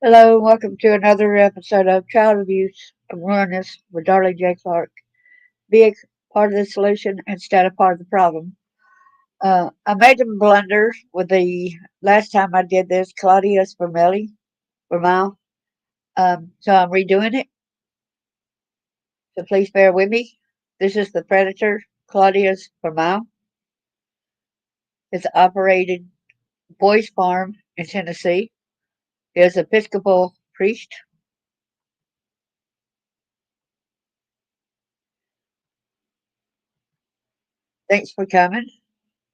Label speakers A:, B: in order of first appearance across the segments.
A: Hello, and welcome to another episode of Child Abuse Awareness with Darlene J. Clark. Be a part of the solution instead of part of the problem. I made a blunder with the last time I did this, Claudius Vermilye. So I'm redoing it. So please bear with me. This is the predator, Claudius Vermilye. It's operated boys farm in Tennessee. He is an Episcopal priest. Thanks for coming.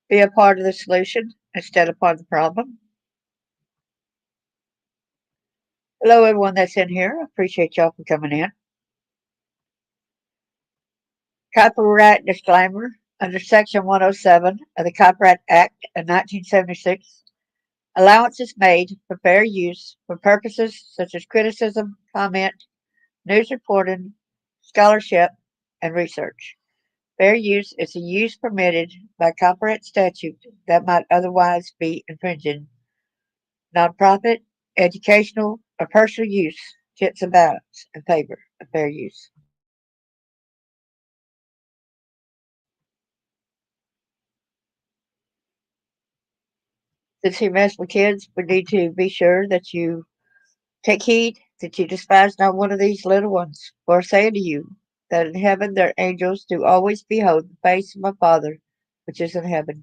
A: Be a part of the solution instead of part of the problem. Hello, everyone that's in here. I appreciate y'all for coming in. Copyright disclaimer. Under Section 107 of the Copyright Act of 1976, allowance is made for fair use for purposes such as criticism, comment, news reporting, scholarship, and research. Fair use is a use permitted by copyright statute that might otherwise be infringing. Nonprofit, educational, or personal use tips and balance in favor of fair use. Since you mess with kids, we need to be sure that you take heed, that you despise not one of these little ones. For I say to you, that in heaven their angels do always behold the face of my Father which is in heaven.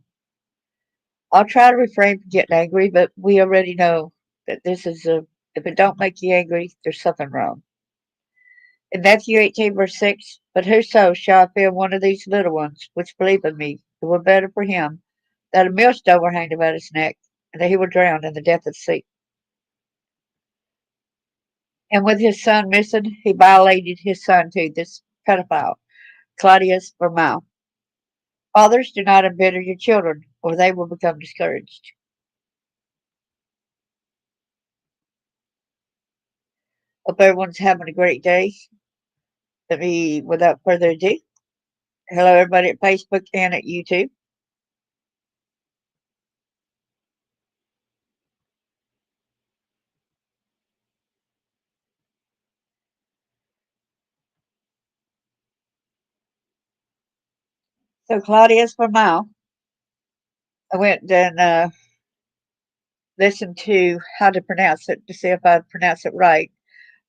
A: I'll try to refrain from getting angry, but we already know that this is if it don't make you angry, there's something wrong. In Matthew 18, verse 6, but whoso shall offend one of these little ones which believe in me, it were better for him that a millstone were hanged about his neck, and that he were drowned in the depth of the sea. And with his son missing, he violated his son too, this pedophile, Claudius Vermilye. Fathers, do not embitter your children, or they will become discouraged. Hope everyone's having a great day. Let me, without further ado, hello everybody at Facebook and at YouTube. So Claudius Vermilye, I went and listened to how to pronounce it to see if I pronounce it right.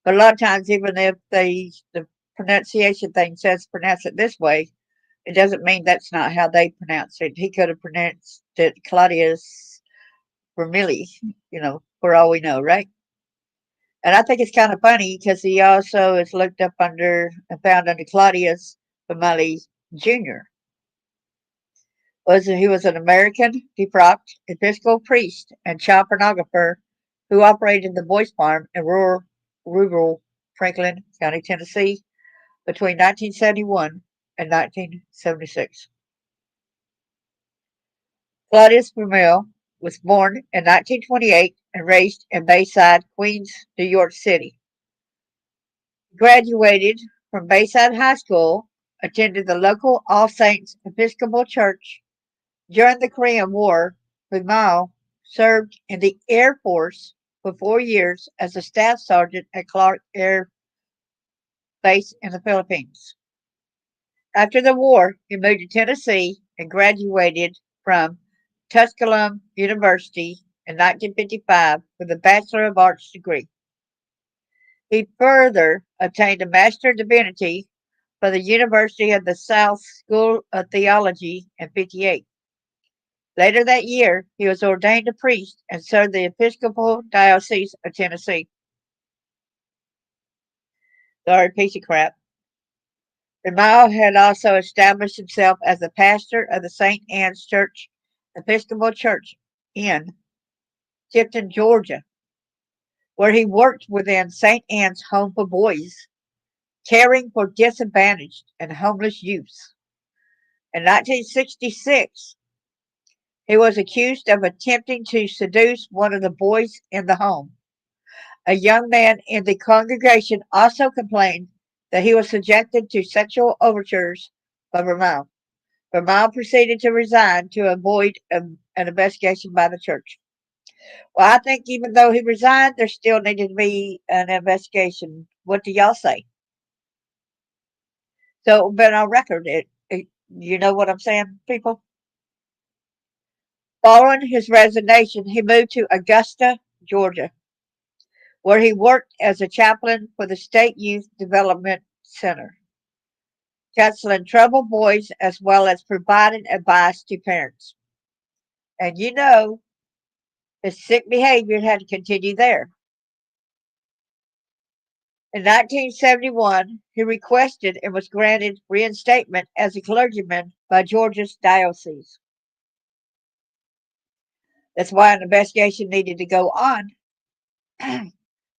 A: But a lot of times, even if the pronunciation thing says pronounce it this way, it doesn't mean that's not how they pronounce it. He could have pronounced it Claudius Vermilye, for all we know, right? And I think it's kind of funny because he also is looked up under and found under Claudius Vermilye Jr. He was an American defrocked Episcopal priest and child pornographer who operated the boys' farm in rural Franklin County, Tennessee, between 1971 and 1976. Claudius Vermilye was born in 1928 and raised in Bayside, Queens, New York City. He graduated from Bayside High School, attended the local All Saints Episcopal Church. During the Korean War, Vermilye served in the Air Force for 4 years as a staff sergeant at Clark Air Base in the Philippines. After the war, he moved to Tennessee and graduated from Tusculum University in 1955 with a Bachelor of Arts degree. He further obtained a Master of Divinity from the University of the South School of Theology in 58. Later that year, he was ordained a priest and served the Episcopal Diocese of Tennessee. Sorry, piece of crap. Vermilye had also established himself as the pastor of the St. Anne's Church Episcopal Church in Tifton, Georgia, where he worked within St. Anne's Home for Boys, caring for disadvantaged and homeless youths. In 1966, he was accused of attempting to seduce one of the boys in the home. A young man in the congregation also complained that he was subjected to sexual overtures by Vermilye. Vermilye proceeded to resign to avoid an investigation by the church. Well, I think even though he resigned, there still needed to be an investigation. What do y'all say? So, but on record, you know what I'm saying, people? Following his resignation, he moved to Augusta, Georgia, where he worked as a chaplain for the State Youth Development Center, counseling troubled boys as well as providing advice to parents. And you know, his sick behavior had to continue there. In 1971, he requested and was granted reinstatement as a clergyman by Georgia's diocese. That's why an investigation needed to go on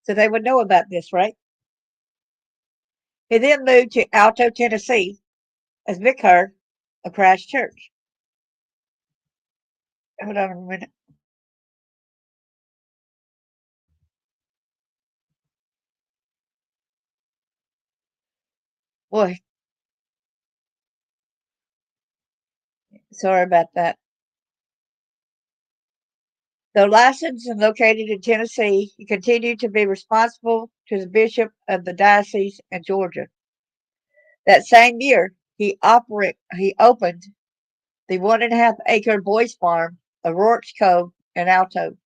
A: so they would know about this, right? He then moved to Alto, Tennessee as vicar of Christ Church. Hold on a minute. Boy, sorry about that. Though licensed and located in Tennessee, he continued to be responsible to the bishop of the diocese in Georgia. That same year, he opened the 1.5 acre boys farm of Rourke's Cove in Alto,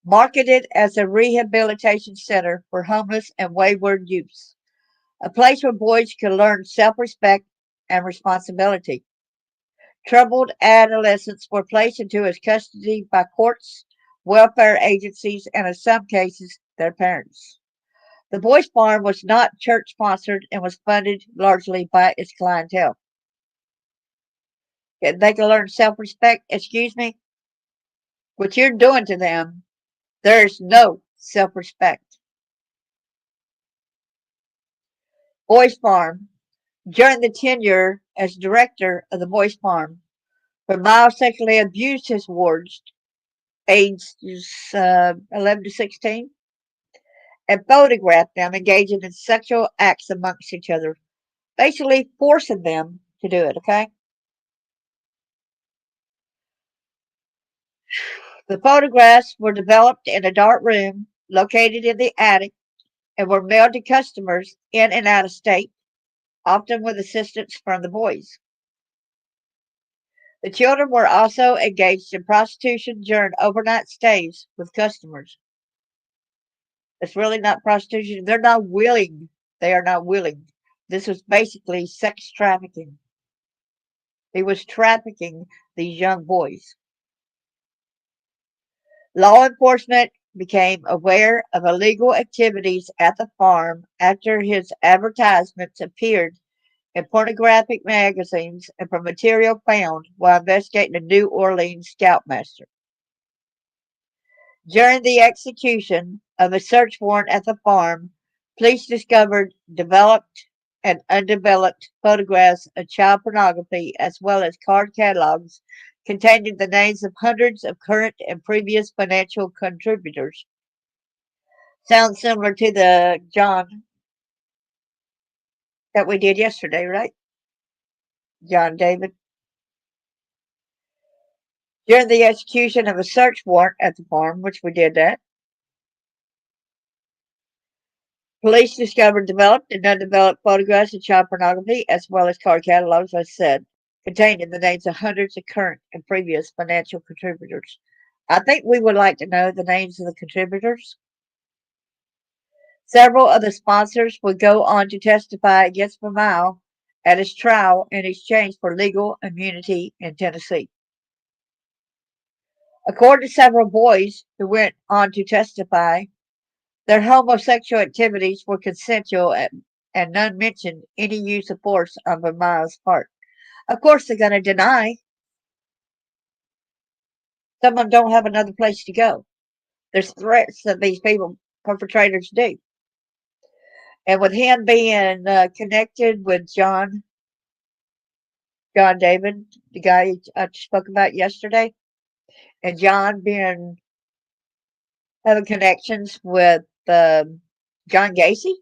A: marketed as a rehabilitation center for homeless and wayward youths, a place where boys could learn self-respect and responsibility. Troubled adolescents were placed into his custody by courts, welfare agencies, and in some cases, their parents. The boys' farm was not church sponsored and was funded largely by its clientele. They can learn self respect. Excuse me? What you're doing to them, there's no self respect. Boys' Farm. During the tenure as director of the Boys' Farm, Vermilye sexually abused his wards, aged 11 to 16, and photographed them engaging in sexual acts amongst each other, basically forcing them to do it, okay? The photographs were developed in a dark room located in the attic and were mailed to customers in and out of state, often with assistance from the boys. The children were also engaged in prostitution during overnight stays with customers. It's really not prostitution. They're not willing. They are not willing. This was basically sex trafficking. He was trafficking these young boys. Law enforcement became aware of illegal activities at the farm after his advertisements appeared in pornographic magazines and from material found while investigating a New Orleans scoutmaster. During the execution of a search warrant at the farm, police discovered developed and undeveloped photographs of child pornography as well as card catalogs containing the names of hundreds of current and previous financial contributors. Sounds similar to the John that we did yesterday, right? John David. During the execution of a search warrant at the farm, which we did that, police discovered developed and undeveloped photographs of child pornography as well as card catalogs, as I said, containing the names of hundreds of current and previous financial contributors. I think we would like to know the names of the contributors. Several of the sponsors would go on to testify against Vermilye at his trial in exchange for legal immunity in Tennessee. According to several boys who went on to testify, their homosexual activities were consensual and none mentioned any use of force on Vermilye's part. Of course, they're going to deny. Some of them don't have another place to go. There's threats that these people, perpetrators, do. And with him being connected with John David, the guy I spoke about yesterday, and John being having connections with John Gacy,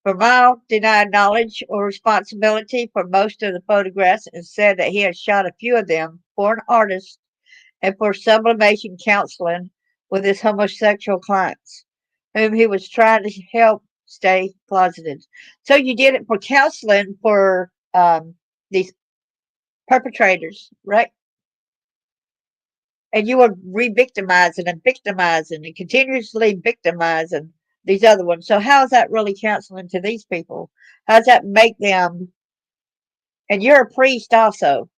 A: Vermilye denied knowledge or responsibility for most of the photographs and said that he had shot a few of them for an artist and for sublimation counseling with his homosexual clients, whom he was trying to help stay closeted. So you did it for counseling for these perpetrators, right? And you were re-victimizing and victimizing and continuously victimizing these other ones. So how is that really counseling to these people? How does that make them? And you're a priest also.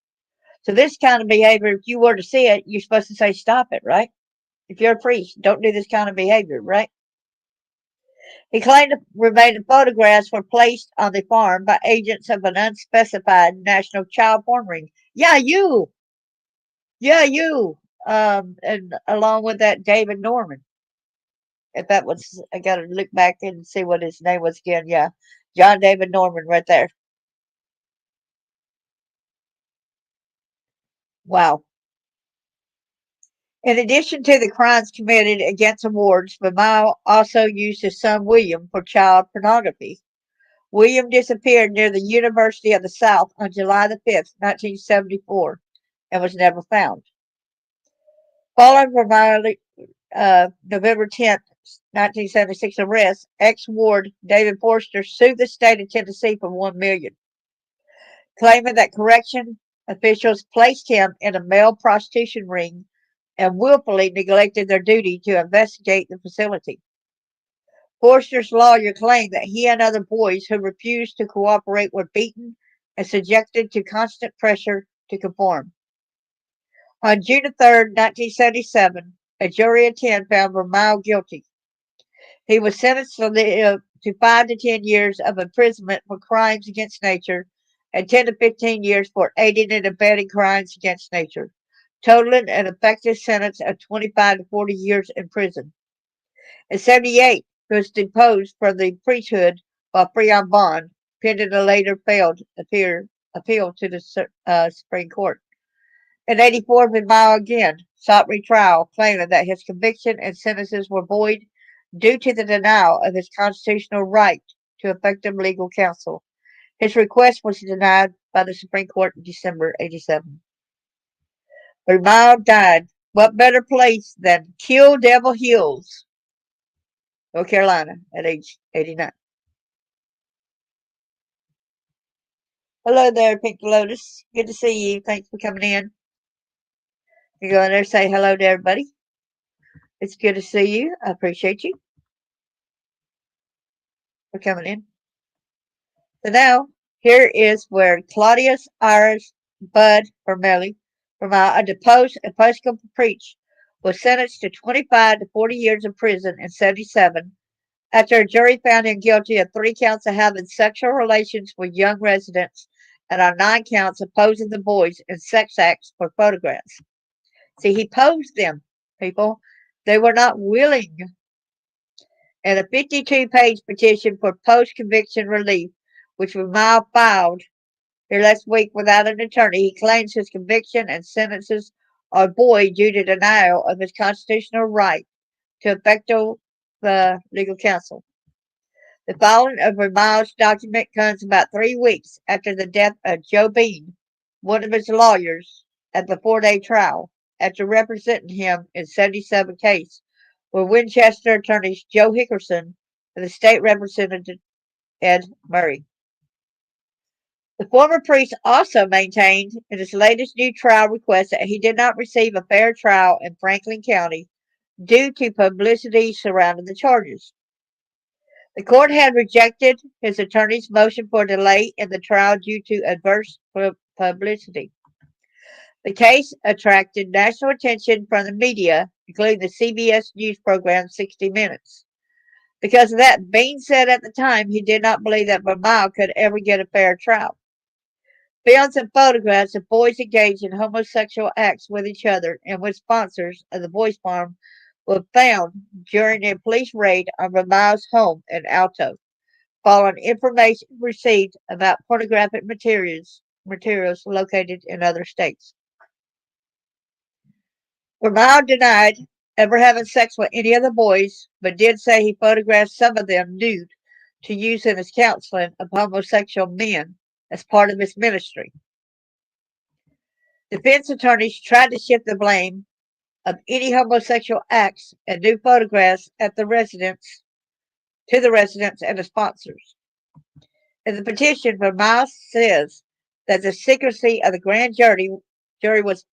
A: So this kind of behavior, if you were to see it, you're supposed to say, stop it, right? If you're a priest, don't do this kind of behavior, right? He claimed the remaining photographs were placed on the farm by agents of an unspecified national child porn ring. Yeah, you. Yeah, you. And along with that, David Norman. If that was, I got to look back and see what his name was again. Yeah, John David Norman right there. Wow. In addition to the crimes committed against awards, Vermilye also used his son William for child pornography. William disappeared near the University of the South on July the 5th, 1974, and was never found. Following Vermilye, November 10th, 1976 arrest, ex-ward David Forster sued the state of Tennessee for $1 million, claiming that correction officials placed him in a male prostitution ring and willfully neglected their duty to investigate the facility. Forster's lawyer claimed that he and other boys who refused to cooperate were beaten and subjected to constant pressure to conform. On June 3rd, 1977, a jury of 10 found Vermilye guilty. He was sentenced to 5 to 10 years of imprisonment for crimes against nature and 10 to 15 years for aiding and abetting crimes against nature, totaling an effective sentence of 25 to 40 years in prison. In 78, he was deposed from the priesthood while free on bond, pending a later failed appeal to the Supreme Court. In 84, Vermilye again sought retrial, claiming that his conviction and sentences were void due to the denial of his constitutional right to effective legal counsel. His request was denied by the Supreme Court in December 87. Vermilye died. What better place than Kill Devil Hills, North Carolina, at age 89. Hello there, Pink Lotus. Good to see you. Thanks for coming in. You go in there, say hello to everybody. It's good to see you. I appreciate you for coming in. So now, here is where Claudius Bud Vermilye, a deposed Episcopal priest, was sentenced to 25 to 40 years in prison in 77 after a jury found him guilty of 3 counts of having sexual relations with young residents and on 9 counts of posing the boys in sex acts for photographs. See, he posed them, people. They were not willing. In a 52-page petition for post-conviction relief, which Vermilye filed here last week without an attorney, he claims his conviction and sentences are void due to denial of his constitutional right to effective legal counsel. The filing of Vermilye's document comes about 3 weeks after the death of Joe Bean, one of his lawyers, at the 4-day trial, after representing him in 77 case, were Winchester attorneys Joe Hickerson and the state representative Ed Murray. The former priest also maintained in his latest new trial request that he did not receive a fair trial in Franklin County due to publicity surrounding the charges. The court had rejected his attorney's motion for delay in the trial due to adverse publicity. The case attracted national attention from the media, including the CBS News program 60 Minutes. Because of that, Bean said at the time he did not believe that Vermilye could ever get a fair trial. Films and photographs of boys engaged in homosexual acts with each other and with sponsors of the Boys Farm were found during a police raid on Vermilye's home in Alto, following information received about pornographic materials located in other states. Vermilye denied ever having sex with any of the boys, but did say he photographed some of them nude to use in his counseling of homosexual men as part of his ministry. Defense attorneys tried to shift the blame of any homosexual acts and new photographs at the residence to the residents and the sponsors. In the petition, Vermilye says that the secrecy of the grand jury was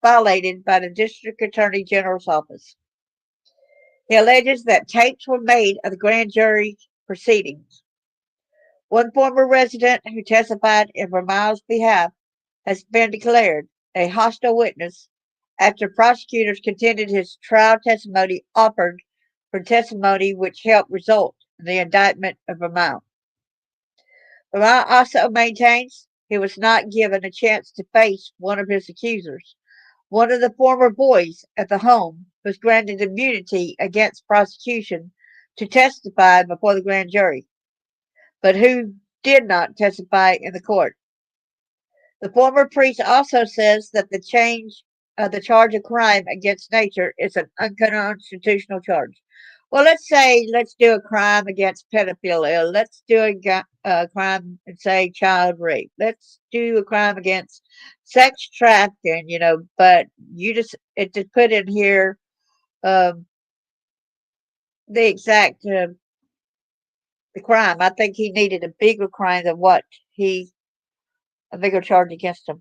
A: violated by the District Attorney General's office. He alleges that tapes were made of the grand jury proceedings. One former resident who testified in Vermilye's behalf has been declared a hostile witness after prosecutors contended his trial testimony offered for testimony which helped result in the indictment of Vermilye. Vermilye also maintains he was not given a chance to face one of his accusers. One of the former boys at the home was granted immunity against prosecution to testify before the grand jury, but who did not testify in the court. The former priest also says that the charge of crime against nature is an unconstitutional charge. Well, let's do a crime against pedophilia. Let's do a crime and say child rape. Let's do a crime against sex trafficking. But it just put in here um, the exact the crime. I think he needed a bigger crime than a bigger charge against him.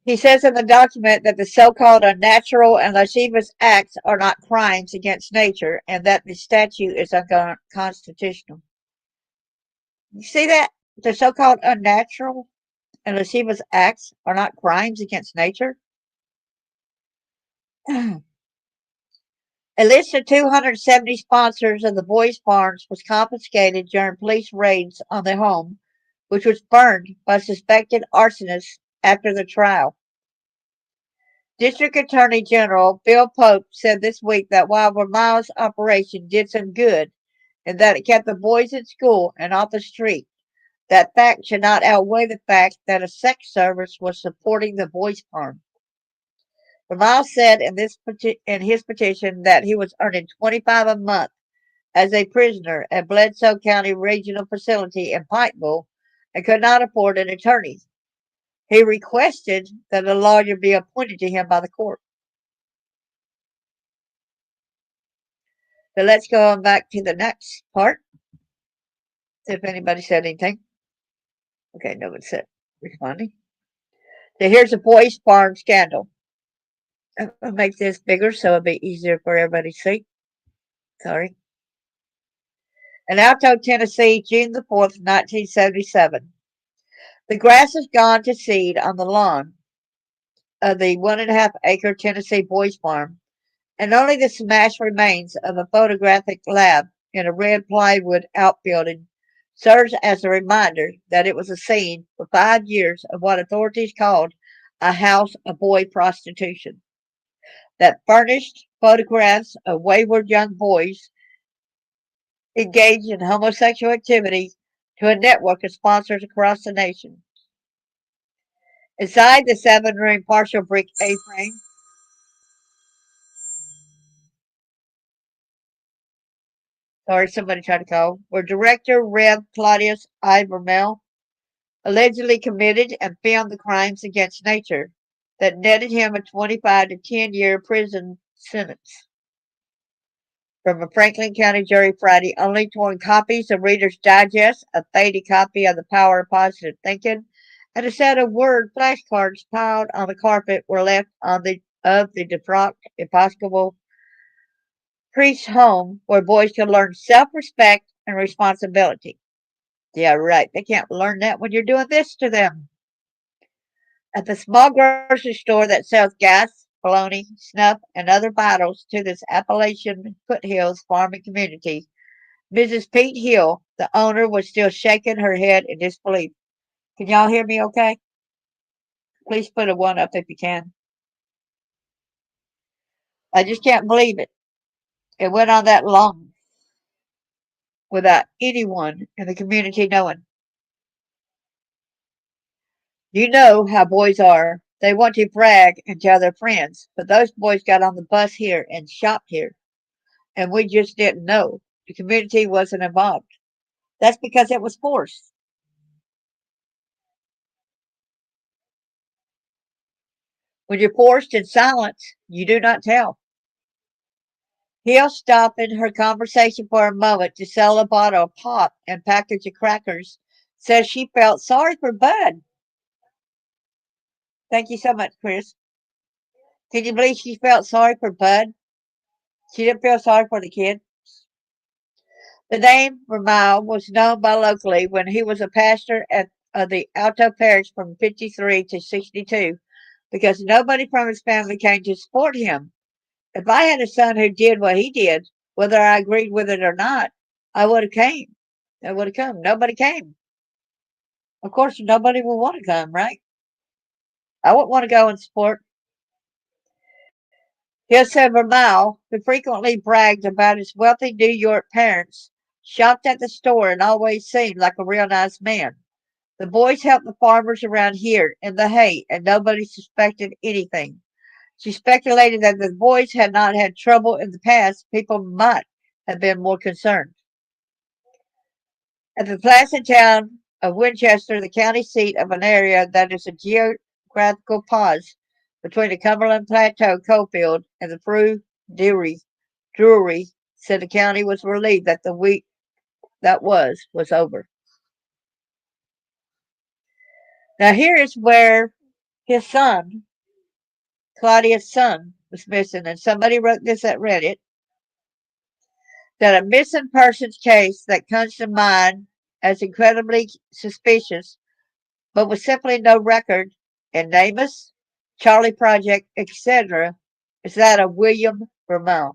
A: He says in the document that the so-called unnatural and lascivious acts are not crimes against nature and that the statute is unconstitutional. You see that? The so-called unnatural and lascivious acts are not crimes against nature? A list of 270 sponsors of the boys' farms was confiscated during police raids on their home, which was burned by suspected arsonists after the trial. District Attorney General Bill Pope said this week that while Vermilye's operation did some good and that it kept the boys in school and off the street, that fact should not outweigh the fact that a sex service was supporting the boys' farm. Vermilye said in his petition that he was earning $25 a month as a prisoner at Bledsoe County Regional Facility in Pikeville and could not afford an attorney. He requested that a lawyer be appointed to him by the court. So let's go on back to the next part. If anybody said anything. Okay, nobody said responding. So here's the boys' farm scandal. I'll make this bigger so it'll be easier for everybody to see. Sorry. In Alto, Tennessee, June the 4th, 1977. The grass has gone to seed on the lawn of the 1.5-acre Tennessee boys' farm, and only the smashed remains of a photographic lab in a red plywood outbuilding serves as a reminder that it was a scene for 5 years of what authorities called a house of boy prostitution that furnished photographs of wayward young boys engaged in homosexual activity to a network of sponsors across the nation. Inside the 7-room partial brick A-frame, sorry, somebody tried to call, where director Rev. Claudius Vermilye allegedly committed and filmed the crimes against nature that netted him a 25 to 10-year prison sentence. From a Franklin County jury Friday, only torn copies of Reader's Digest, a faded copy of The Power of Positive Thinking, and a set of word flashcards piled on the carpet were left of the defrocked Episcopal priest's home where boys could learn self-respect and responsibility. Yeah, right. They can't learn that when you're doing this to them. At the small grocery store that sells gas, bologna, snuff, and other vitals to this Appalachian foothills farming community, Mrs. Pete Hill, the owner, was still shaking her head in disbelief. Can y'all hear me okay? Please put a 1 up if you can. I just can't believe it. It went on that long without anyone in the community knowing. You know how boys are. They want to brag and tell their friends, but those boys got on the bus here and shopped here, and we just didn't know. The community wasn't involved. That's because it was forced. When you're forced in silence, you do not tell. Hill stopped in her conversation for a moment to sell a bottle of pop and package of crackers. Says she felt sorry for Bud. Thank you so much, Chris. Can you believe she felt sorry for Bud? She didn't feel sorry for the kid. The name Vermilye was known by locally when he was a pastor at the Alto Parish from 53 to 62 because nobody from his family came to support him. If I had a son who did what he did, whether I agreed with it or not, I would have came. I would have come. Nobody came. Of course, nobody will want to come, right? I wouldn't want to go and support. He said Vermilye, who frequently bragged about his wealthy New York parents, shopped at the store and always seemed like a real nice man. The boys helped the farmers around here in the hay, and nobody suspected anything. She speculated that if the boys had not had trouble in the past, people might have been more concerned. At the placid town of Winchester, the county seat of an area that is a geographical pause between the Cumberland Plateau coalfield and the Prue Drury, said the county was relieved that the week that was over. Now here is where his son, Claudius' son, was missing, and somebody wrote this at Reddit that a missing persons case that comes to mind as incredibly suspicious, but with simply no record in Namus, Charlie Project, etc., is that of William Vermilye.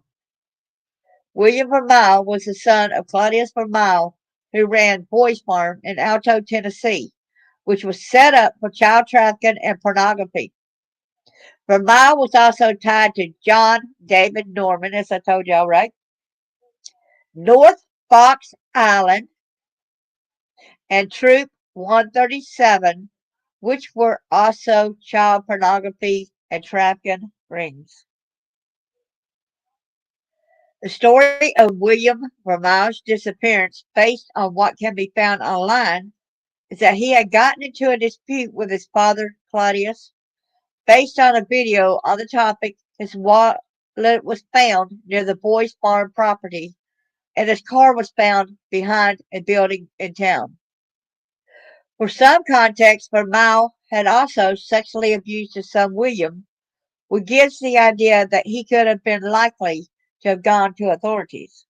A: William Vermilye was the son of Claudius Vermilye, who ran Boys Farm in Alto, Tennessee, which was set up for child trafficking and pornography. Vermilye was also tied to John David Norman, as I told y'all, right? North Fox Island and Troop 137, which were also child pornography and trafficking rings. The story of William Vermilye's disappearance, based on what can be found online, is that he had gotten into a dispute with his father, Claudius. Based on a video on the topic, his wallet was found near the boys' farm property, and his car was found behind a building in town. For some context, Vermilye had also sexually abused his son William, which gives the idea that he could have been likely to have gone to authorities.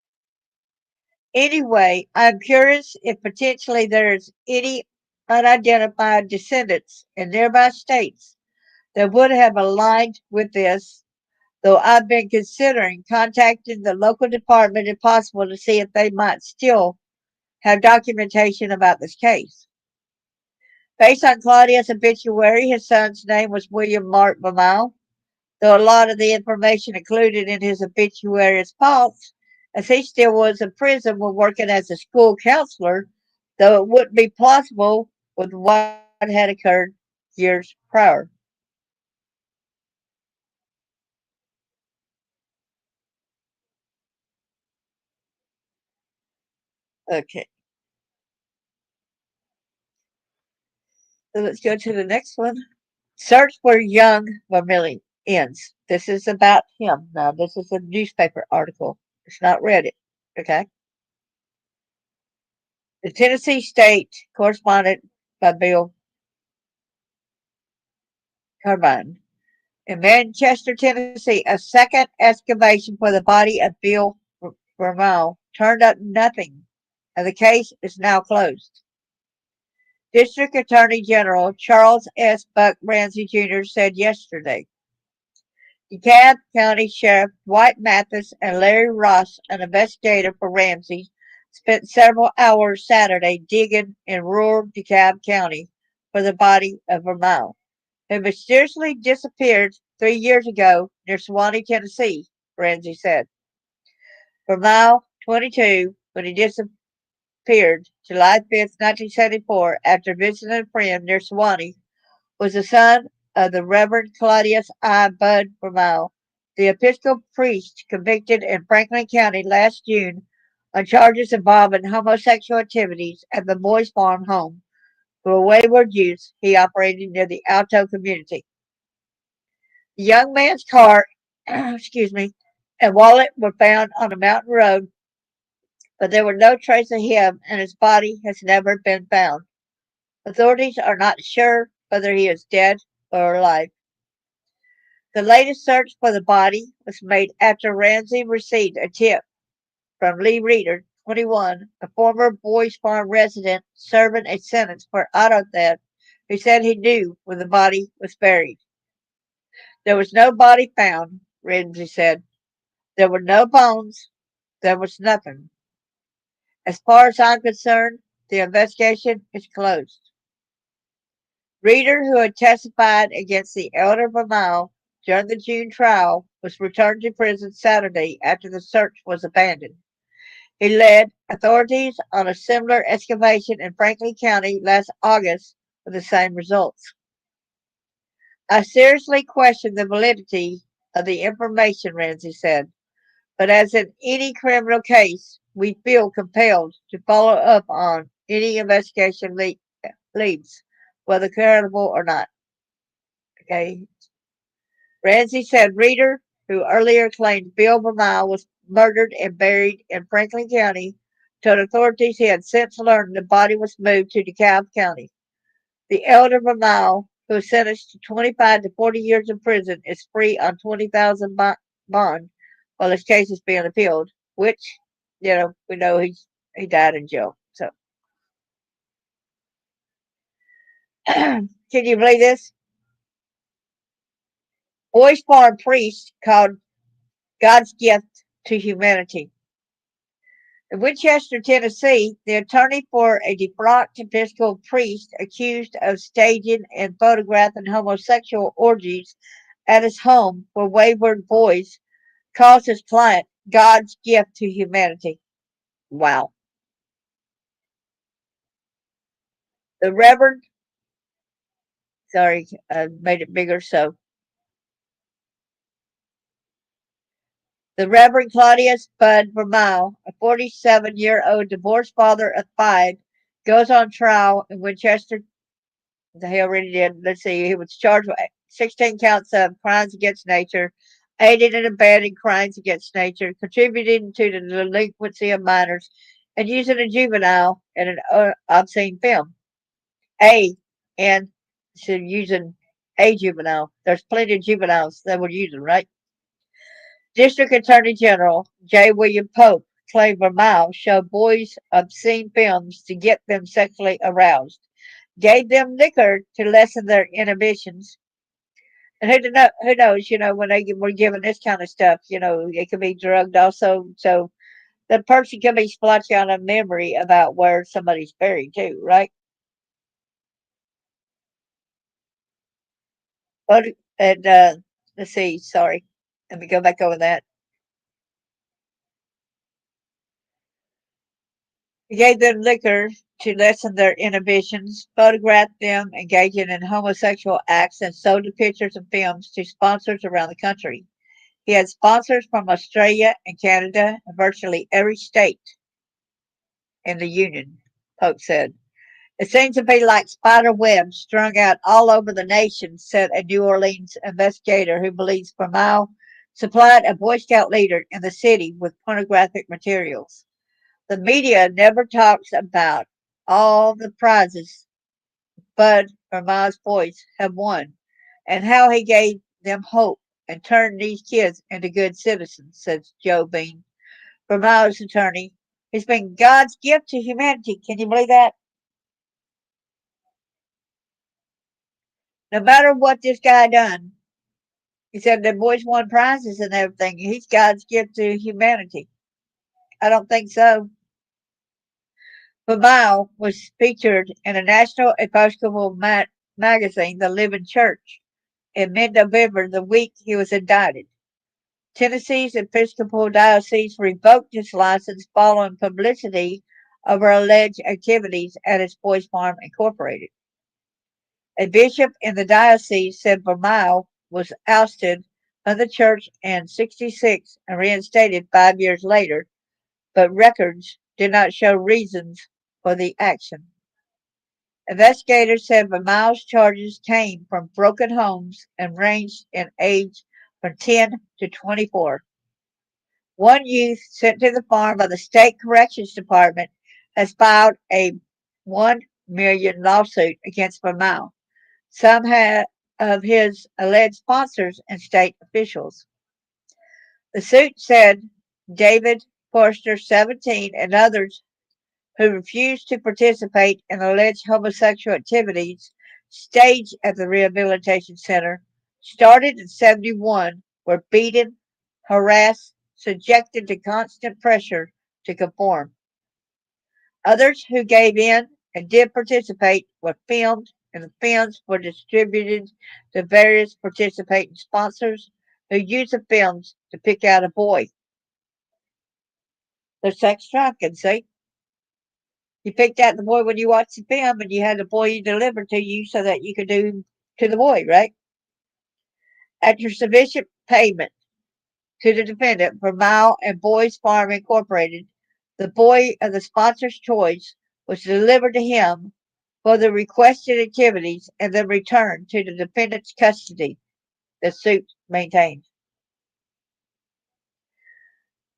A: Anyway, I'm curious if potentially there's any unidentified descendants in nearby states that would have aligned with this, though I've been considering contacting the local department if possible to see if they might still have documentation about this case. Based on Claudia's obituary, his son's name was William Mark Vermilye, though a lot of the information included in his obituary is false, as he still was in prison when working as a school counselor, though it wouldn't be plausible with what had occurred years prior. Okay, so let's go to the next one. Search for young Vermilye ends. This is about him. Now, this is a newspaper article. It's not Reddit. Okay. The Tennessee State correspondent by Bill Carbine. In Manchester, Tennessee, a second excavation for the body of Bill Vermilye turned up nothing, and the case is now closed. District Attorney General Charles S. Buck Ramsey Jr. said yesterday. DeKalb County Sheriff Dwight Mathis and Larry Ross, an investigator for Ramsey, spent several hours Saturday digging in rural DeKalb County for the body of Vermilye, who mysteriously disappeared 3 years ago near Sewanee, Tennessee, Ramsey said. Vermilye, 22, when he disappeared July 5th, 1974, after visiting a friend near Sewanee, was the son of the Reverend Claudius I. Bud Vermilye, the Episcopal priest convicted in Franklin County last June on charges involving homosexual activities at the Boys Farm home for wayward youth he operated near the Alto community. The young man's car, excuse me, and wallet were found on a mountain road, but there were no trace of him, and his body has never been found. Authorities are not sure whether he is dead or alive. The latest search for the body was made after Ramsey received a tip from Lee Reeder, 21, a former Boys Farm resident serving a sentence for auto theft, who said he knew where the body was buried. There was no body found, Ramsey said. There were no bones. There was nothing. As far as I'm concerned, the investigation is closed. Reeder, who had testified against the elder Vermilye during the June trial, was returned to prison Saturday after the search was abandoned. He led authorities on a similar excavation in Franklin County last August with the same results. I seriously question the validity of the information, Ramsey said, but as in any criminal case, we feel compelled to follow up on any investigation leads, whether credible or not. Okay. Ramsey said Reeder, who earlier claimed Bill Vermilye was murdered and buried in Franklin County, told authorities he had since learned the body was moved to DeKalb County. The elder Vermilye, who is sentenced to 25 to 40 years in prison, is free on $20,000 bond while his case is being appealed, which, we know he died in jail. So, can you believe this? Boys Farm priest called God's gift to humanity. In Winchester, Tennessee, the attorney for a defrocked Episcopal priest accused of staging and photographing homosexual orgies at his home for wayward boys calls his client God's gift to humanity. Wow. The Reverend, sorry, I made it bigger so. The Reverend Claudius Vermilye, a 47-year-old divorced father of 5, goes on trial in Winchester. He already did. Let's see. He was charged with 16 counts of crimes against nature, aiding and abetting crimes against nature, contributing to the delinquency of minors, and using a juvenile in an obscene film. And so using a juvenile. There's plenty of juveniles that were using, right? District Attorney General J. William Pope claimed Vermilye showed boys obscene films to get them sexually aroused, gave them liquor to lessen their inhibitions. And who knows, when they were given this kind of stuff, it could be drugged also. So the person can be splotchy on a memory about where somebody's buried too, right? But, and let's see, sorry. Let me go back over that. He gave them liquor to lessen their inhibitions, photographed them engaging in homosexual acts, and sold the pictures and films to sponsors around the country. He had sponsors from Australia and Canada and virtually every state in the Union, Pope said. It seems to be like spider webs strung out all over the nation, said a New Orleans investigator who believes Vermilye supplied a Boy Scout leader in the city with pornographic materials. The media never talks about all the prizes Bud Vermilye's boys have won and how he gave them hope and turned these kids into good citizens, says Joe Bean, Vermilye's attorney. He's been God's gift to humanity. Can you believe that? No matter what this guy done, he said the boys won prizes and everything. He's God's gift to humanity. I don't think so. Vermilye was featured in a national Episcopal magazine, The Living Church, in mid-November, the week he was indicted. Tennessee's Episcopal Diocese revoked his license following publicity over alleged activities at its Boys Farm Incorporated. A bishop in the diocese said Vermilye was ousted from the church in '66 and reinstated 5 years later, but records did not show reasons for the action. Investigators said Vermilye's charges came from broken homes and ranged in age from 10 to 24. One youth sent to the farm by the State Corrections Department has filed a $1 million lawsuit against Vermilye, some of his alleged sponsors and state officials. The suit said David Forster, 17, and others who refused to participate in alleged homosexual activities staged at the rehabilitation center, started in 71, were beaten, harassed, subjected to constant pressure to conform. Others who gave in and did participate were filmed, and the films were distributed to various participating sponsors who used the films to pick out a boy. They're sex trafficking, see? You picked out the boy when you watched the film, and you had the boy delivered to you so that you could do to the boy, right? After sufficient payment to the defendant, Vermilye and Boys Farm Incorporated, the boy of the sponsor's choice was delivered to him for the requested activities and then returned to the defendant's custody, the suit maintained.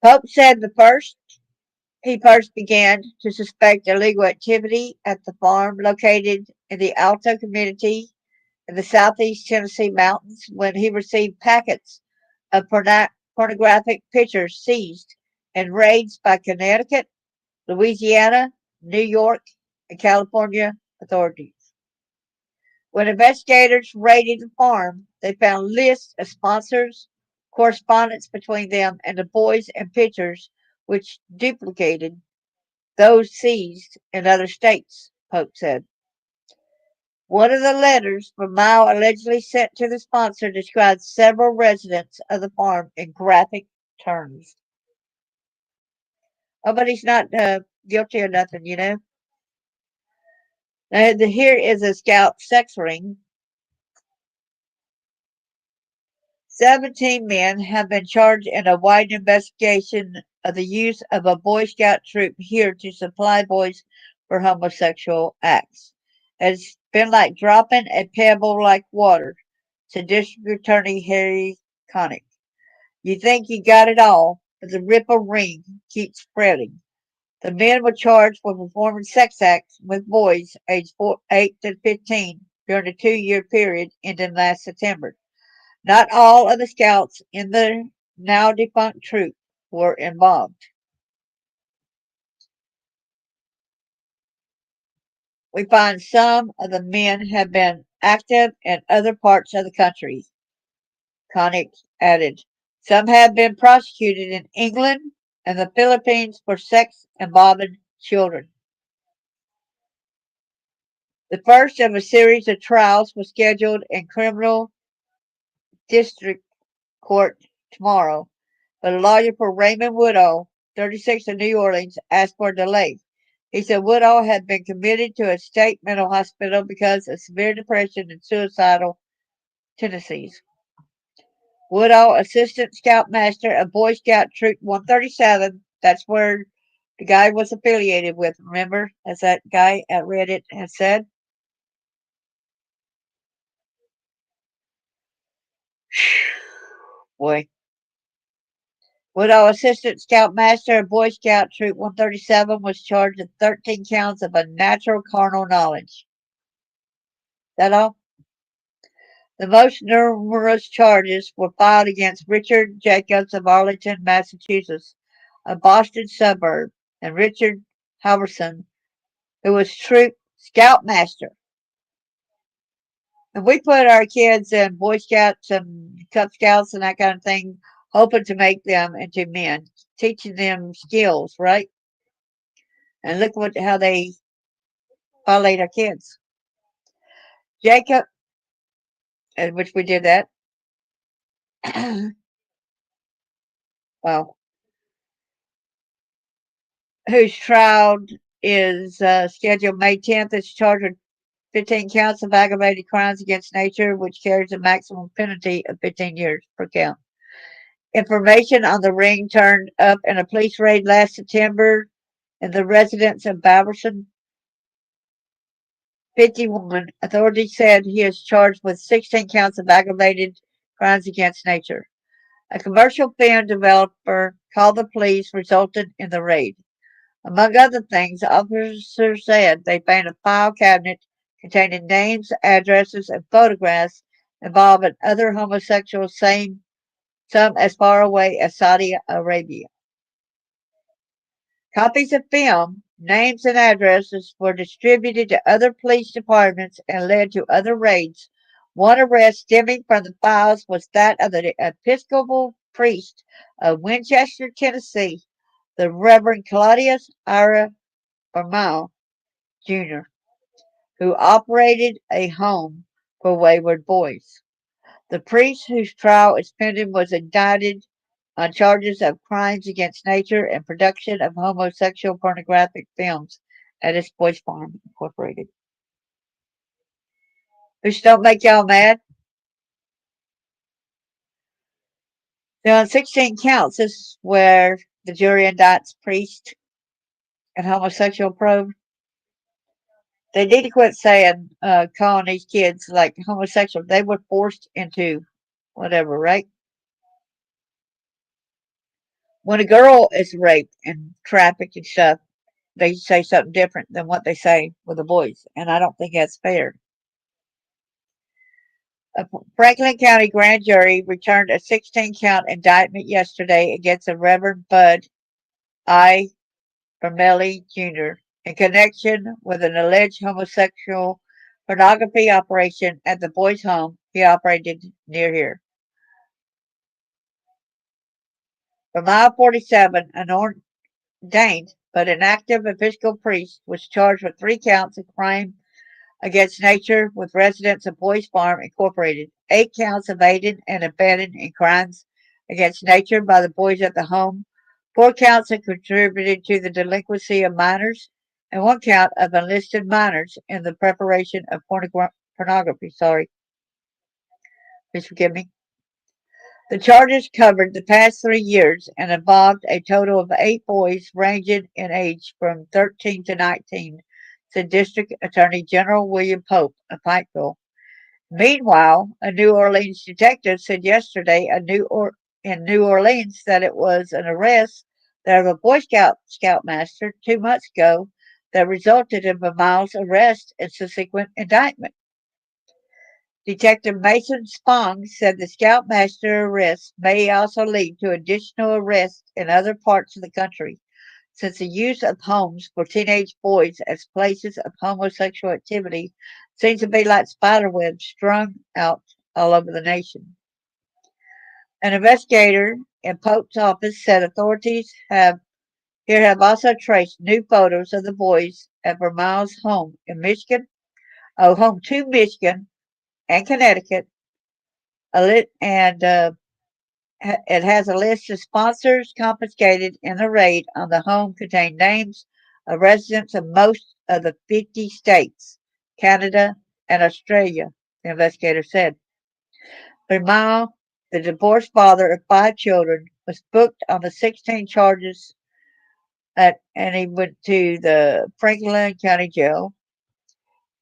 A: Pope said he first began to suspect illegal activity at the farm located in the Alto community in the southeast Tennessee mountains when he received packets of pornographic pictures seized in raids by Connecticut, Louisiana, New York, and California authorities. When investigators raided the farm, they found lists of sponsors, correspondence between them and the boys, and pictures which duplicated those seized in other states, Pope said. One of the letters Vermilye allegedly sent to the sponsor describes several residents of the farm in graphic terms. Oh, but he's not guilty or nothing, you know. And here is a scout sex ring. 17 men have been charged in a wide investigation of the use of a Boy Scout troop here to supply boys for homosexual acts. It's been like dropping a pebble like water, said District Attorney Harry Connick. You think you got it all, but the ripple ring keeps spreading. The men were charged with performing sex acts with boys aged 8 to 15 during a 2-year period ending last September. Not all of the scouts in the now defunct troop were involved. We find some of the men have been active in other parts of the country, Connick added. Some have been prosecuted in England and the Philippines for sex involving children. The first of a series of trials was scheduled in criminal district court tomorrow, but a lawyer for Raymond Woodall, 36 of New Orleans, asked for a delay. He said Woodall had been committed to a state mental hospital because of severe depression and suicidal tendencies. Woodall, assistant scoutmaster of Boy Scout Troop 137, that's where the guy was affiliated with, remember, as that guy at Reddit has said. Boy. Woodall, assistant scoutmaster of Boy Scout Troop 137, was charged with 13 counts of unnatural carnal knowledge. That all? The most numerous charges were filed against Richard Jacobs of Arlington, Massachusetts, a Boston suburb, and Richard Halverson, who was troop scoutmaster. And we put our kids in Boy Scouts and Cub Scouts and that kind of thing, hoping to make them into men, teaching them skills, right? And look how they violate our kids. Jacob, which we did that. Well, whose trial is scheduled May 10th, is charged with 15 counts of aggravated crimes against nature, which carries a maximum penalty of 15 years per count. Information on the ring turned up in a police raid last September in the residence of Baverson. 51. Authorities said he is charged with 16 counts of aggravated crimes against nature. A commercial film developer called the police resulted in the raid. Among other things, officers said they found a file cabinet containing names, addresses, and photographs involving other homosexuals, some as far away as Saudi Arabia. Copies of film, names, and addresses were distributed to other police departments and led to other raids. One arrest stemming from the files was that of the Episcopal priest of Winchester, Tennessee, the Reverend Claudius Vermilye, Jr., who operated a home for wayward boys. The priest, whose trial is pending, was indicted on charges of crimes against nature and production of homosexual pornographic films at his Boys Farm Incorporated. Which don't make y'all mad? Now, on 16 counts, this is where the jury indicts priest and homosexual probe. They need to quit saying, calling these kids like homosexual. They were forced into whatever, right? When a girl is raped and trafficked and stuff, they say something different than what they say with the boys, and I don't think that's fair. A Franklin County grand jury returned a 16-count indictment yesterday against the Reverend Bud I. Vermilye Jr. in connection with an alleged homosexual pornography operation at the boys' home he operated near here. Vermilye, 47, an ordained but inactive Episcopal priest, was charged with 3 counts of crime against nature with residents of Boys Farm Incorporated, 8 counts of aiding and abetting in crimes against nature by the boys at the home, 4 counts of contributing to the delinquency of minors, and 1 count of enlisted minors in the preparation of pornography. Please forgive me. The charges covered the past 3 years and involved a total of 8 boys ranging in age from 13 to 19, said District Attorney General William Pope of Pikeville. Meanwhile, a New Orleans detective said yesterday in New Orleans that it was an arrest of a Boy Scoutmaster 2 months ago that resulted in Vermilye's arrest and subsequent indictment. Detective Mason Spong said the Scoutmaster arrest may also lead to additional arrests in other parts of the country, since the use of homes for teenage boys as places of homosexual activity seems to be like spiderwebs strung out all over the nation. An investigator in Pope's office said authorities have also traced new photos of the boys at Vermilye's home in Michigan, home to Michigan and Connecticut, and it has a list of sponsors confiscated in the raid on the home contained names of residents of most of the 50 states, Canada, and Australia, the investigator said. Vermilye, the divorced father of 5 children, was booked on the 16 charges and he went to the Franklin County Jail.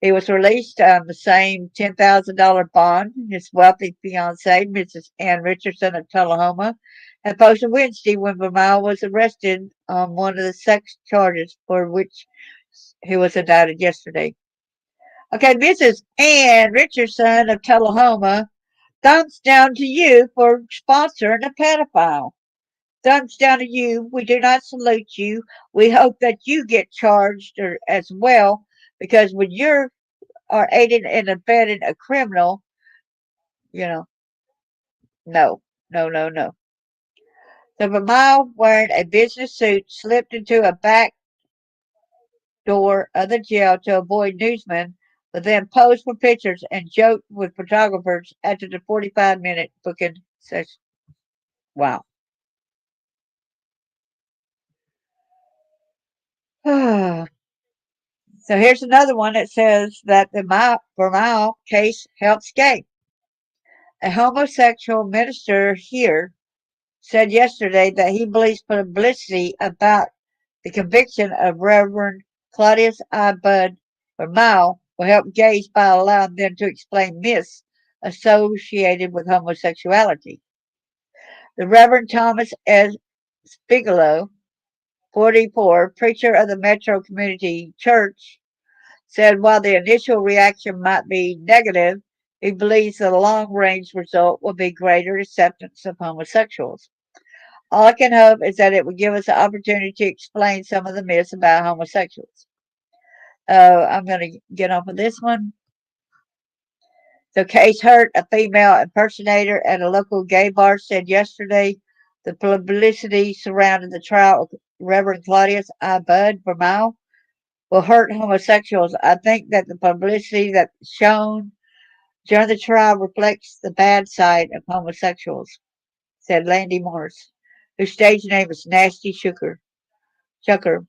A: He was released on the same $10,000 bond. His wealthy fiancee, Mrs. Ann Richardson of Tullahoma, had posted Wednesday when Vermilye was arrested on one of the sex charges for which he was indicted yesterday. Okay, Mrs. Ann Richardson of Tullahoma, thumbs down to you for sponsoring a pedophile. Thumbs down to you. We do not salute you. We hope that you get charged as well, because when you're aiding and abetting a criminal, you know, no, no, no, no. So Vermilye, wearing a business suit, slipped into a back door of the jail to avoid newsmen, but then posed for pictures and joked with photographers after the 45-minute booking session. Wow. So here's another one that says that the Vermilye case helped escape. A homosexual minister here said yesterday that he believes publicity about the conviction of Reverend Claudius I. Bud Vermilye will help gays by allowing them to explain myths associated with homosexuality. The Reverend Thomas S. Bigelow, 44, preacher of the Metro Community Church, said while the initial reaction might be negative, he believes the long range result will be greater acceptance of homosexuals. All I can hope is that it will give us the opportunity to explain some of the myths about homosexuals. I'm going to get off of this one. So, Case Hurt, a female impersonator at a local gay bar, said yesterday the publicity surrounding the trial of Reverend Claudius Vermilye will hurt homosexuals. I think that the publicity that's shown during the trial reflects the bad side of homosexuals, said Landy Morris, whose stage name is Nasty Chucker,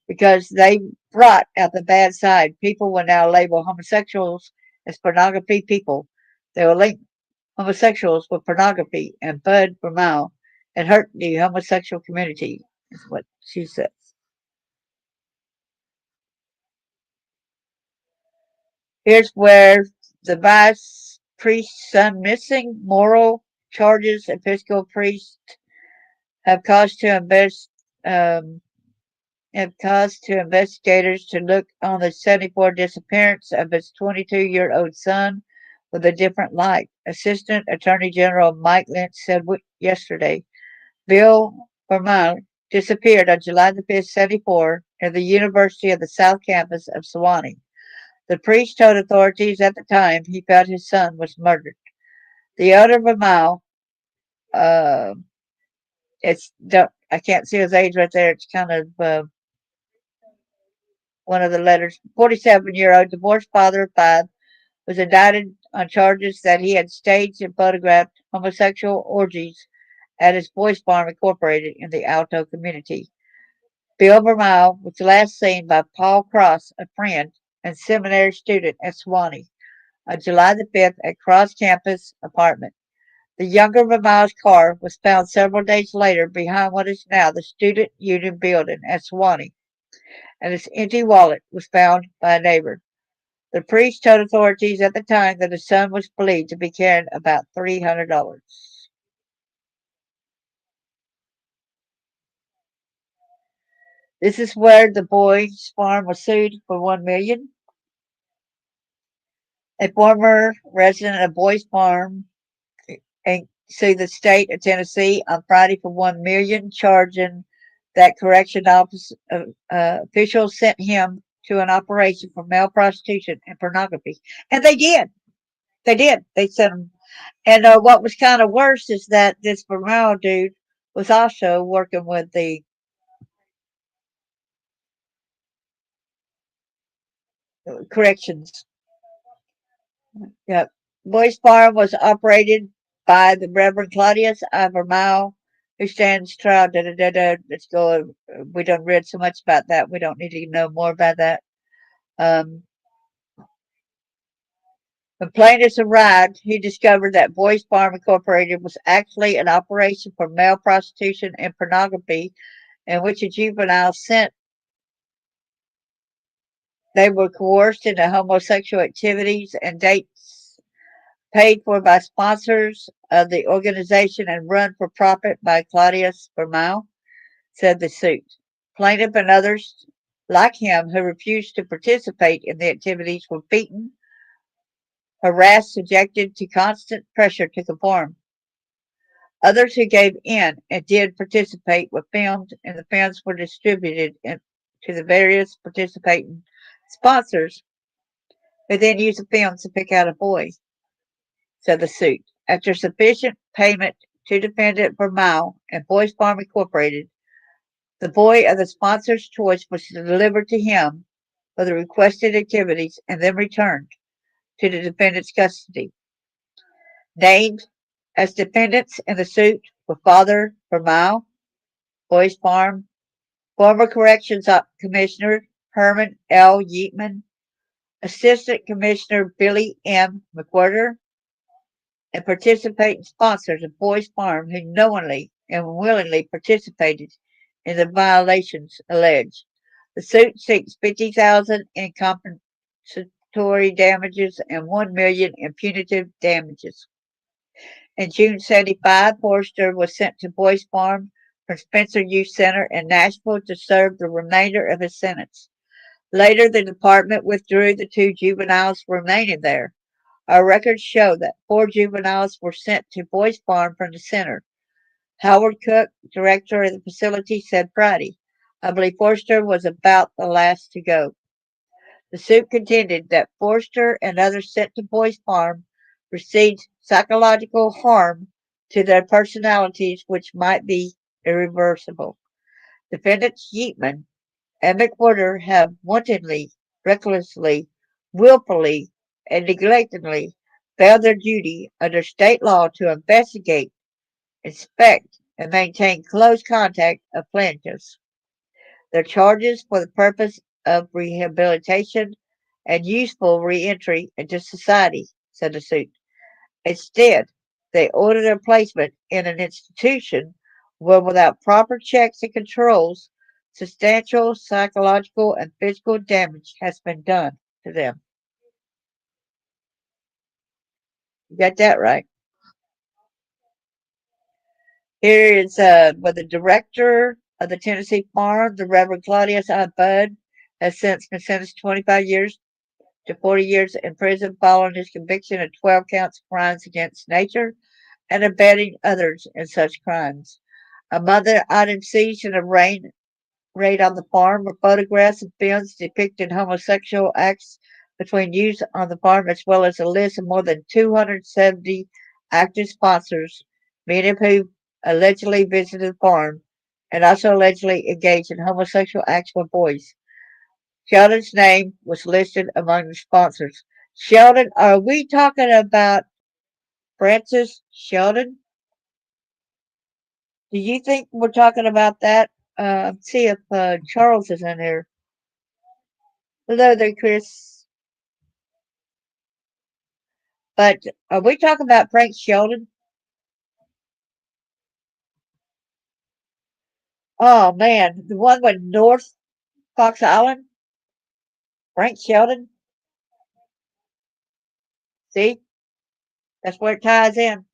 A: because they brought out the bad side. People will now label homosexuals as pornography people. They will link homosexuals with pornography and Bud Vermilye and hurt the homosexual community, is what she says. Here's where the vice priest's son missing. Moral charges Episcopal priests have caused to um, investigators to look on the 74 disappearance of his 22-year-old son with a different light. Assistant Attorney General Mike Lynch said yesterday, Bill Vermilye disappeared on July the 5th, 74, at the University of the South Campus of Sewanee. The priest told authorities at the time he felt his son was murdered. The elder Vermilye, uh, I can't see his age right there. It's kind of one of the letters. 47-year-old divorced father of five was indicted on charges that he had staged and photographed homosexual orgies at his Boys Farm Incorporated in the Alto community. Bill Vermilye was last seen by Paul Cross, a friend and seminary student at Sewanee, on July the 5th at Cross Campus apartment. The younger Vermilye's car was found several days later behind what is now the Student Union building at Sewanee, and his empty wallet was found by a neighbor. The priest told authorities at the time that his son was believed to be carrying about $300. This is where the boys' farm was sued for $1 million. A former resident of Boys Farm and sued the state of Tennessee on Friday for $1 million, charging that correction office officials sent him to an operation for male prostitution and pornography, and they did. They did. They sent him. And what was kind of worse is that this Vermilye dude was also working with the corrections. Yep. Boys Farm was operated by the Reverend Claudius Vermilye, who stands trial. Da, da, da, da. Let's go. We done read so much about that. We don't need to know more about that. Um, when plaintiffs arrived, he discovered that Boys Farm Incorporated was actually an operation for male prostitution and pornography, in which a juvenile sent. They were coerced into homosexual activities and dates paid for by sponsors of the organization and run for profit by Claudius Vermilye, said the suit. Plaintiff and others like him who refused to participate in the activities were beaten, harassed, subjected to constant pressure to conform. Others who gave in and did participate were filmed, and the films were distributed to the various participating sponsors, who then used the films to pick out a boy, said the suit. After sufficient payment to defendant Vermilye and Boys Farm Incorporated, the boy of the sponsor's choice was delivered to him for the requested activities and then returned to the defendant's custody. Named as defendants in the suit were Father Vermilye, Boys Farm, former Corrections Commissioner Herman L. Yeatman, Assistant Commissioner Billy M. McWhirter, and participating sponsors of Boys Farm who knowingly and willingly participated in the violations alleged. The suit seeks $50,000 in compensatory damages and $1 million in punitive damages. In June 1975, Forster was sent to Boyce Farm from Spencer Youth Center in Nashville to serve the remainder of his sentence. Later, the department withdrew the 2 juveniles remaining there. Our records show that 4 juveniles were sent to Boyce Farm from the center. Howard Cook, director of the facility, said Friday, "I believe Forster was about the last to go." The suit contended that Forster and others sent to Boyce Farm received psychological harm to their personalities which might be irreversible. Defendants Yeatman and McWhorter have wantonly, recklessly, willfully, and negligently failed their duty under state law to investigate, inspect, and maintain close contact of plaintiffs. Their charges for the purpose of rehabilitation and useful reentry into society, said the suit. Instead, they order their placement in an institution where, without proper checks and controls, substantial psychological and physical damage has been done to them. You got that right. Here is where the director of the Tennessee Farm, the Reverend Claudius Budd, has since been sentenced to 25 years to 40 years in prison following his conviction of 12 counts of crimes against nature and abetting others in such crimes. Among the items seized in a raid on the farm were photographs and films depicting homosexual acts between youths on the farm, as well as a list of more than 270 active sponsors, many of whom allegedly visited the farm and also allegedly engaged in homosexual acts with boys. Sheldon's name was listed among the sponsors. Sheldon, are we talking about Francis Sheldon? Do you think we're talking about that? See if Charles is in here. Hello there, Chris. But are we talking about Frank Sheldon? Oh man, the one with North Fox Island? Frank Sheldon? See, that's where it ties in.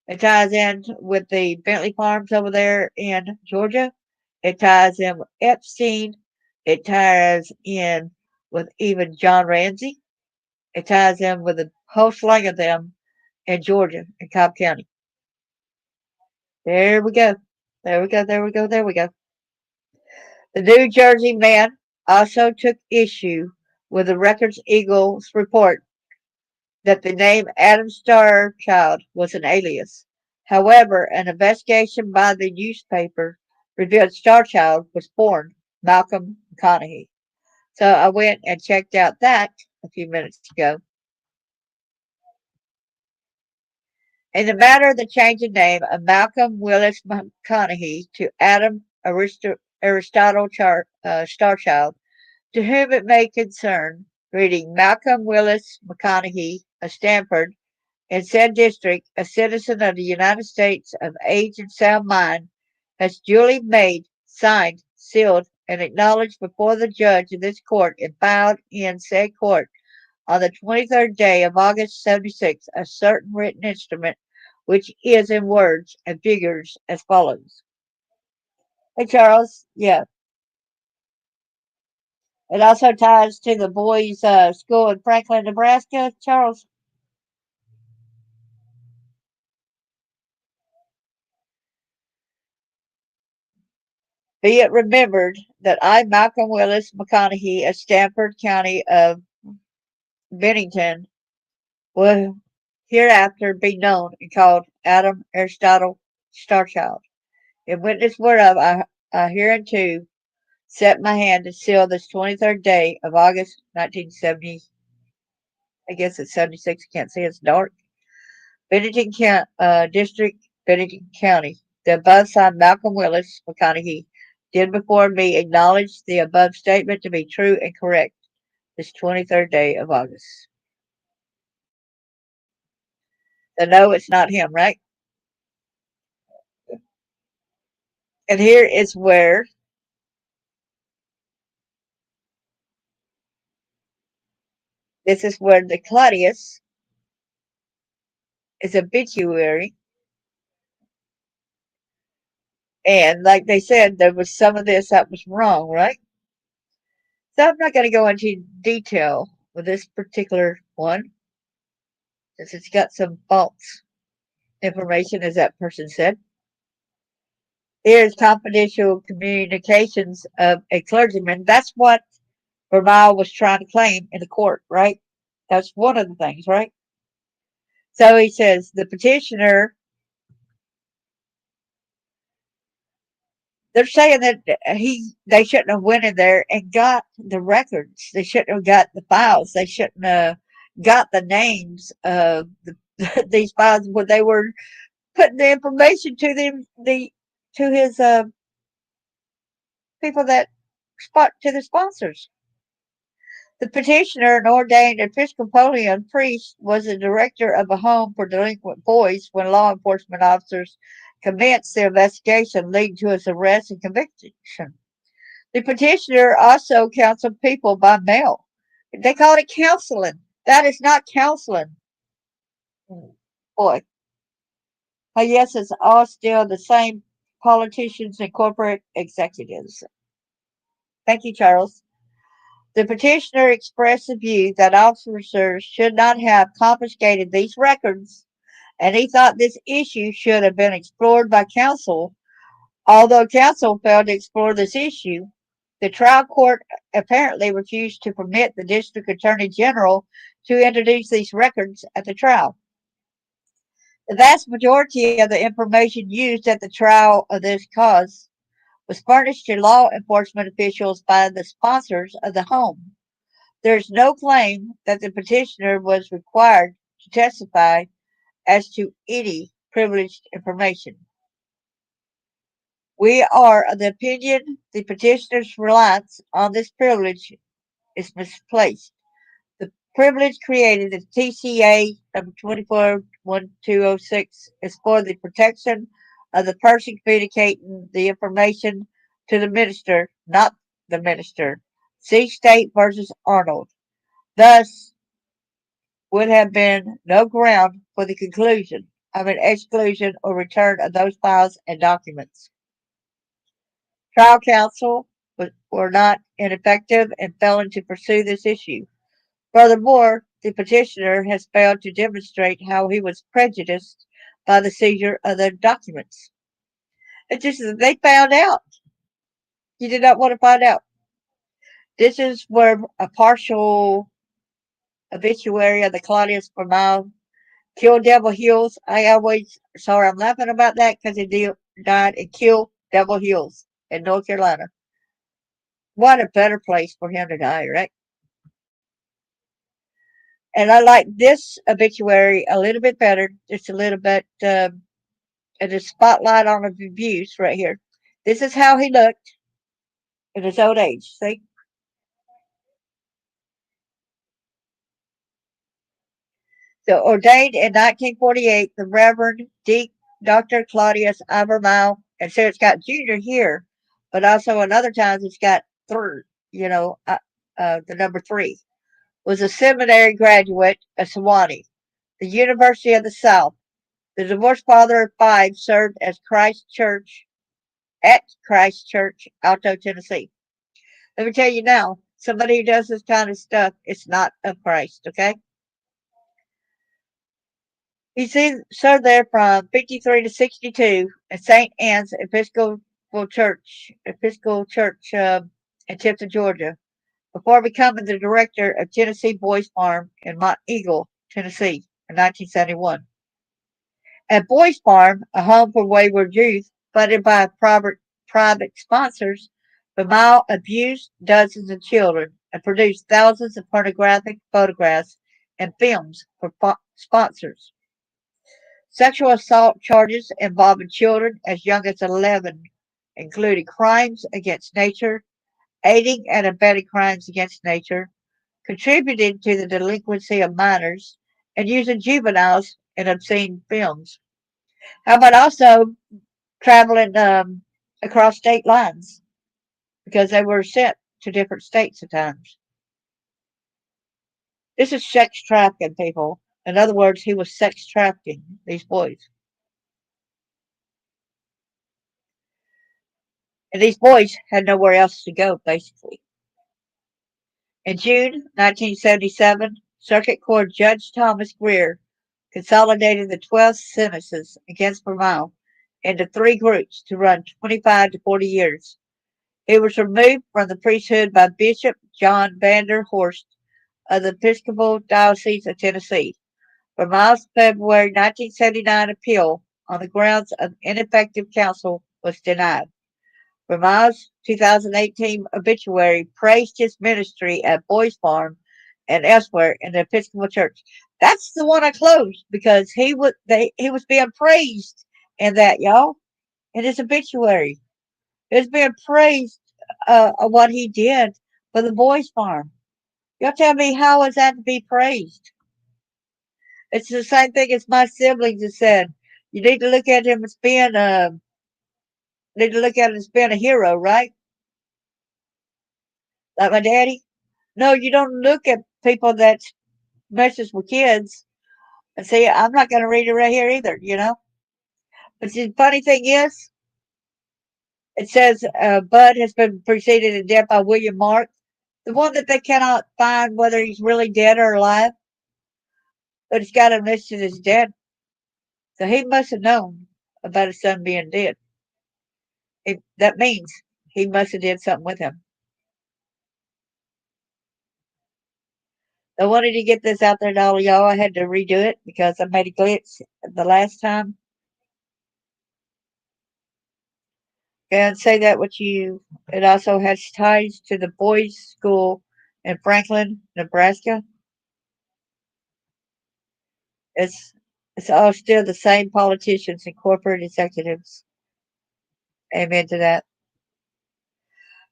A: It ties in with the Bentley Farms over there in Georgia. It ties in with Epstein. It ties in with even John Ramsey. It ties in with a whole slang of them in Georgia, in Cobb County. There we go. There we go. There we go. There we go. The New Jersey man also took issue with the Records Eagle's report that the name Adam Starchild was an alias. However, an investigation by the newspaper revealed Starchild was born Malcolm McConaughey. So I went and checked out that a few minutes ago. In the matter of the change of name of Malcolm Willis McConaughey to Adam Aristotle Starchild, to whom it may concern, reading Malcolm Willis McConaughey of Stanford, in said district, a citizen of the United States of age and sound mind, has duly made, signed, sealed, and acknowledged before the judge of this court and filed in said court on the 23rd day of August 76 a certain written instrument which is in words and figures as follows. Hey, Charles. Yeah. It also ties to the boys' school in Franklin, Nebraska. Charles. Be it remembered that I, Malcolm Willis McConaughey of Stanford County of Bennington, will hereafter be known and called Adam Aristotle Starchild. In witness whereof I hereunto set my hand to seal this 23rd day of August 1970. I guess it's 76. I can't see. It's dark. Bennington District, Bennington County. The above signed Malcolm Willis McConaughey did before me acknowledge the above statement to be true and correct this 23rd day of August. So no, it's not him, right? And here is where This is where the Claudius is obituary. And like they said, there was some of this that was wrong, right? So I'm not going to go into detail with this particular one, since it's got some false information, as that person said. Here's confidential communications of a clergyman. That's what Vermilye was trying to claim in the court, right? That's one of the things, right? So he says the petitioner, they're saying that they shouldn't have went in there and got the records. They shouldn't have got the files. They shouldn't have got the names of these files where they were putting the information to to his people that to the sponsors. The petitioner, an ordained Episcopalian priest, was the director of a home for delinquent boys when law enforcement officers commenced their investigation, leading to his arrest and conviction. The petitioner also counseled people by mail. They call it counseling. That is not counseling. Boy, yes, it's all still the same politicians and corporate executives. Thank you, Charles. The petitioner expressed the view that officers should not have confiscated these records, and he thought this issue should have been explored by counsel. Although counsel failed to explore this issue, the trial court apparently refused to permit the district attorney general to introduce these records at the trial. The vast majority of the information used at the trial of this cause was furnished to law enforcement officials by the sponsors of the home. There is no claim that the petitioner was required to testify as to any privileged information. We are of the opinion the petitioner's reliance on this privilege is misplaced. The privilege created in TCA number 241206 is for the protection of the person communicating the information to the minister, not the minister. See State versus Arnold. Thus, would have been no ground for the conclusion of an exclusion or return of those files and documents. Trial counsel were not ineffective in failing to pursue this issue. Furthermore, the petitioner has failed to demonstrate how he was prejudiced by the seizure of the documents. It's just that they found out. You did not want to find out. This is where a partial obituary of the Claudius Vermilye Kill Devil Hills. I'm laughing about that because he died in Kill Devil Hills in North Carolina. What a better place for him to die, right? And I like this obituary a little bit better, just a little bit, and a spotlight on the abuse right here. This is how he looked in his old age. See? So ordained in 1948, the Reverend Dr. Claudius Vermilye, and so it's got junior here, but also in other times it's got third, the number 3, was a seminary graduate of Sewanee, the University of the South. The divorced father of 5 served as at Christ Church, Alto, Tennessee. Let me tell you now, somebody who does this kind of stuff, it's not of Christ, okay? He served there from 53 to 62 at St. Anne's Episcopal Church in Tifton, Georgia, before becoming the director of Tennessee Boys Farm in Mont Eagle, Tennessee, in 1971. At Boys Farm, a home for wayward youth funded by private sponsors, Vermilye abused dozens of children and produced thousands of pornographic photographs and films for sponsors. Sexual assault charges involving children as young as 11 included crimes against nature, aiding and abetting crimes against nature, contributing to the delinquency of minors, and using juveniles in obscene films. How about also traveling across state lines because they were sent to different states at times? This is sex trafficking, people. In other words, he was sex trafficking these boys. And these boys had nowhere else to go, basically. In June 1977, Circuit Court Judge Thomas Greer consolidated the 12 sentences against Vermilye into three groups to run 25 to 40 years. He was removed from the priesthood by Bishop John Vander Horst of the Episcopal Diocese of Tennessee. Vermilye's February 1979 appeal on the grounds of ineffective counsel was denied. Vermilye's 2018 obituary praised his ministry at Boys Farm and elsewhere in the Episcopal Church. That's the one I closed because he was being praised in that, y'all, in his obituary. He was being praised of what he did for the Boys Farm. Y'all tell me, how is that to be praised? It's the same thing as my siblings have said. You need to look at him as being a hero, right? Like my daddy. No, you don't look at people that messes with kids and say, I'm not going to read it right here either. But the funny thing is, it says Bud has been preceded in death by William Mark, the one that they cannot find whether he's really dead or alive, but it's got him listed as dead. So he must have known about his son being dead. That means he must have did something with him. I wanted to get this out there to all of y'all. I had to redo it because I made a glitch the last time. And say that with you. It also has ties to the boys' school in Franklin, Nebraska. It's it's all still the same politicians and corporate executives. Amen to that.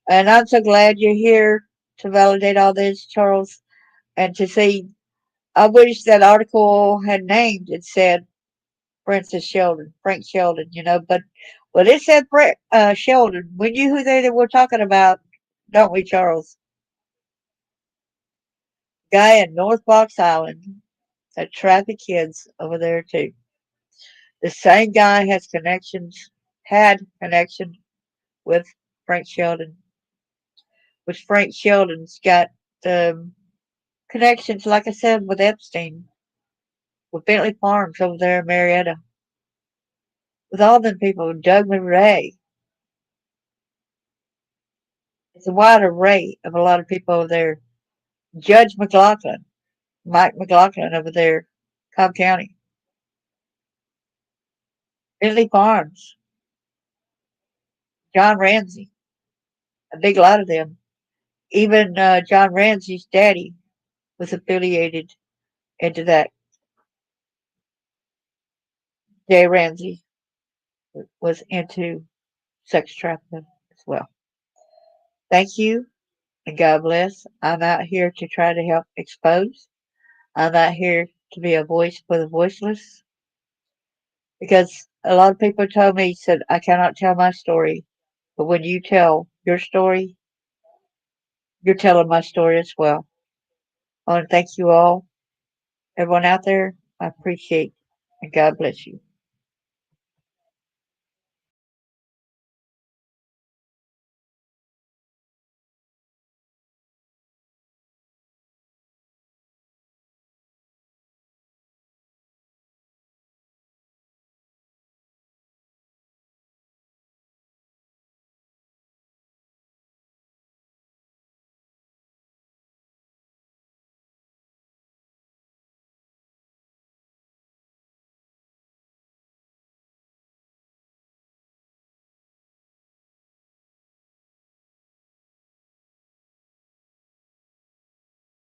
A: And I'm so glad you're here to validate all this, Charles, and to see. I wish that article had named it said Frank Sheldon, but it said Sheldon. We knew who they were talking about, don't we, Charles? Guy in North Box Island that traffic kids over there too. The same guy had connection with Frank Sheldon, which Frank Sheldon's got connections, like I said, with Epstein, with Bentley Farms over there in Marietta, with all them people, Doug Murray. It's a wide array of a lot of people over there. Judge McLaughlin, Mike McLaughlin over there, Cobb County. Bentley Farms, John Ramsey, a big lot of them. Even John Ramsey's daddy was affiliated into that. Jay Ramsey was into sex trafficking as well. Thank you and God bless. I'm out here to try to help expose. I'm out here to be a voice for the voiceless because a lot of people told me, said, I cannot tell my story. But when you tell your story, you're telling my story as well. I want to thank you all, everyone out there. I appreciate and God bless you.